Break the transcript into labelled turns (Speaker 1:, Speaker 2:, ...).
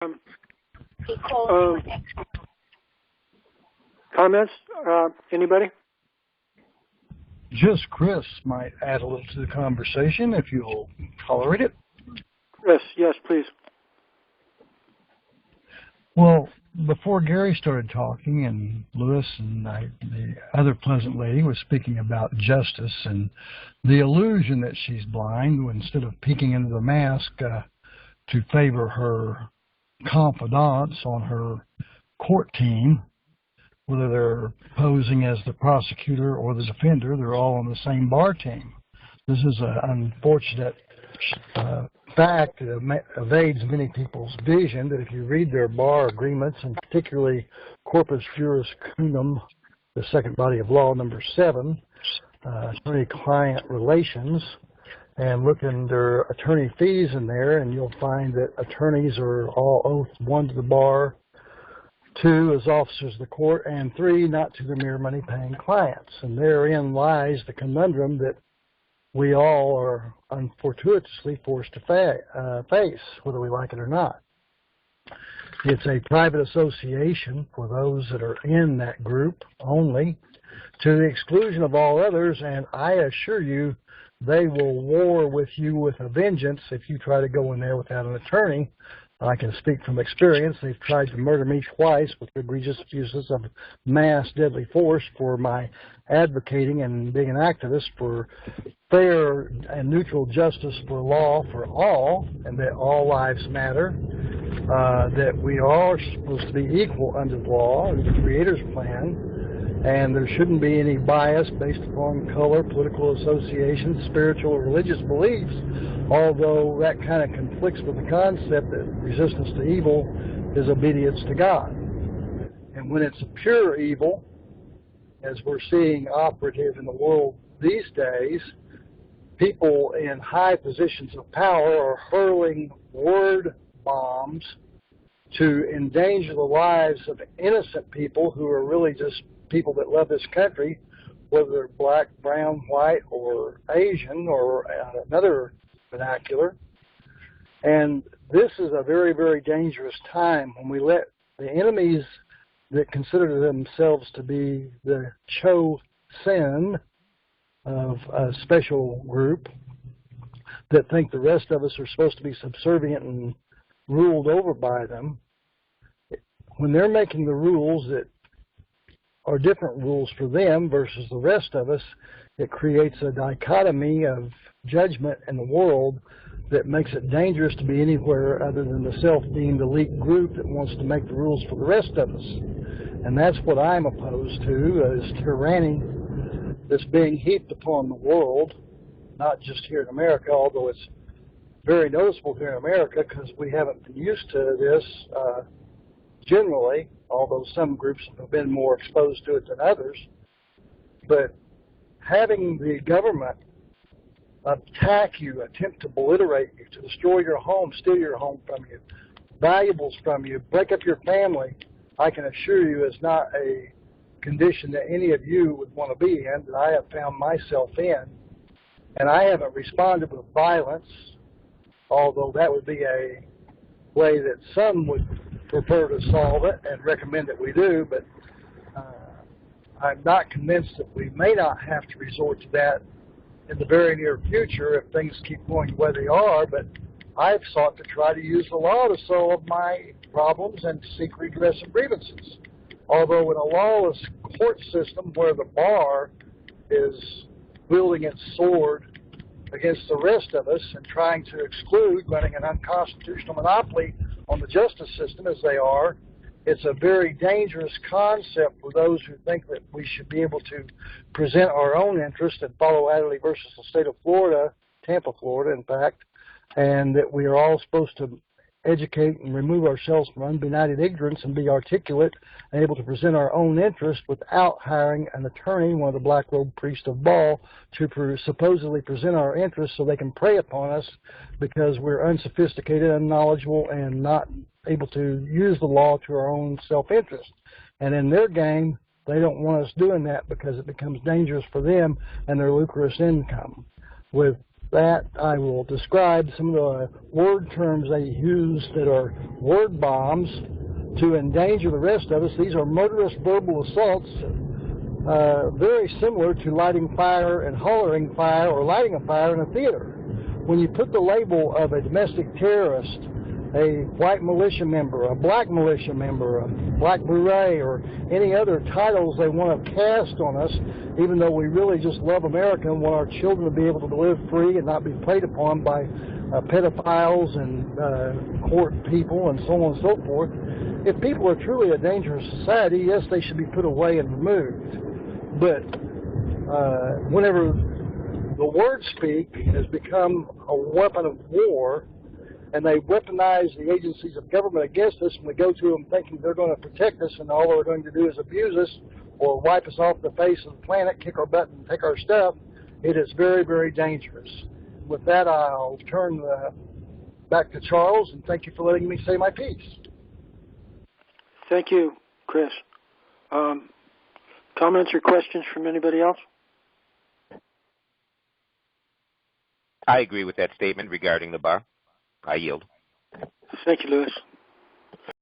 Speaker 1: Um, comments? Anybody?
Speaker 2: Just Chris might add a little to the conversation if you'll tolerate it.
Speaker 1: Chris, yes, please.
Speaker 2: Well, before Gary started talking and Lewis and the other pleasant lady was speaking about justice and the illusion that she's blind instead of peeking into the mask to favor her confidants on her court team, whether they're posing as the prosecutor or the defender, they're all on the same bar team. This is an unfortunate fact that evades many people's vision, that if you read their bar agreements, and particularly Corpus Juris Condom, the second body of law, number 7, attorney-client relations, and look in their attorney fees in there, and you'll find that attorneys are all oath 1 to the bar, 2 as officers of the court, and 3 not to the mere money-paying clients. And therein lies the conundrum that we all are unfortuitously forced to face, whether we like it or not. It's a private association for those that are in that group only, to the exclusion of all others, and I assure you they will war with you with a vengeance if you try to go in there without an attorney. I can speak from experience. They've tried to murder me twice with egregious abuses of mass deadly force for my advocating and being an activist for fair and neutral justice for law for all, and that all lives matter, that we are supposed to be equal under the law, under the Creator's plan, and there shouldn't be any bias based upon color, political association, spiritual or religious beliefs, although that kind of conflicts with the concept that resistance to evil is obedience to God. And when it's a pure evil, as we're seeing operative in the world these days, people in high positions of power are hurling word bombs to endanger the lives of innocent people who are really just people that love this country, whether they're black, brown, white, or Asian, or another vernacular. And this is a very, very dangerous time when we let the enemies that consider themselves to be the chosen of a special group, that think the rest of us are supposed to be subservient and ruled over by them, when they're making the rules that are different rules for them versus the rest of us, it creates a dichotomy of judgment in the world that makes it dangerous to be anywhere other than the self-deemed elite group that wants to make the rules for the rest of us. And that's what I'm opposed to, is tyranny that's being heaped upon the world, not just here in America, although it's very noticeable here in America because we haven't been used to this generally, although some groups have been more exposed to it than others. But having the government attack you, attempt to obliterate you, to destroy your home, steal your home from you, valuables from you, break up your family, I can assure you is not a condition that any of you would want to be in, that I have found myself in. And I haven't responded with violence, although that would be a way that some would prefer to solve it and recommend that we do, but I'm not convinced that we may not have to resort to that in the very near future if things keep going the way they are. But I've sought to try to use the law to solve my problems and seek redress of grievances. Although in a lawless court system where the bar is wielding its sword against the rest of us and trying to exclude, running an unconstitutional monopoly on the justice system as they are, it's a very dangerous concept for those who think that we should be able to present our own interest and follow Adderley versus the state of Florida, Tampa, Florida, in fact, and that we are all supposed to educate and remove ourselves from unbenighted ignorance and be articulate and able to present our own interest without hiring an attorney, one of the black robe priests of Baal, to supposedly present our interests so they can prey upon us because we're unsophisticated, unknowledgeable, and not able to use the law to our own self-interest. And in their game, they don't want us doing that because it becomes dangerous for them and their lucrative income. With
Speaker 3: that, I will describe some of the word terms they use that are word bombs to endanger the rest of us. These are murderous verbal assaults, very similar to lighting fire and hollering fire or lighting a fire in a theater. When you put the label of a domestic terrorist, a white militia member, a black militia member, a black beret, or any other titles they want to cast on us, even though we really just love America and want our children to be able to live free and not be played upon by pedophiles and court people and so on and so forth. If people are truly a dangerous society, yes, they should be put away and removed. But whenever the word speak has become a weapon of war, and they weaponize the agencies of government against us, and we go to them thinking they're going to protect us, and all they're going to do is abuse us or wipe us off the face of the planet, kick our butt and take our stuff, it is very, very dangerous. With that, I'll turn back to Charles, and thank you for letting me say my piece.
Speaker 1: Thank you, Chris. Comments or questions from anybody else?
Speaker 4: I agree with that statement regarding the bar. I yield.
Speaker 1: Thank you, Lewis.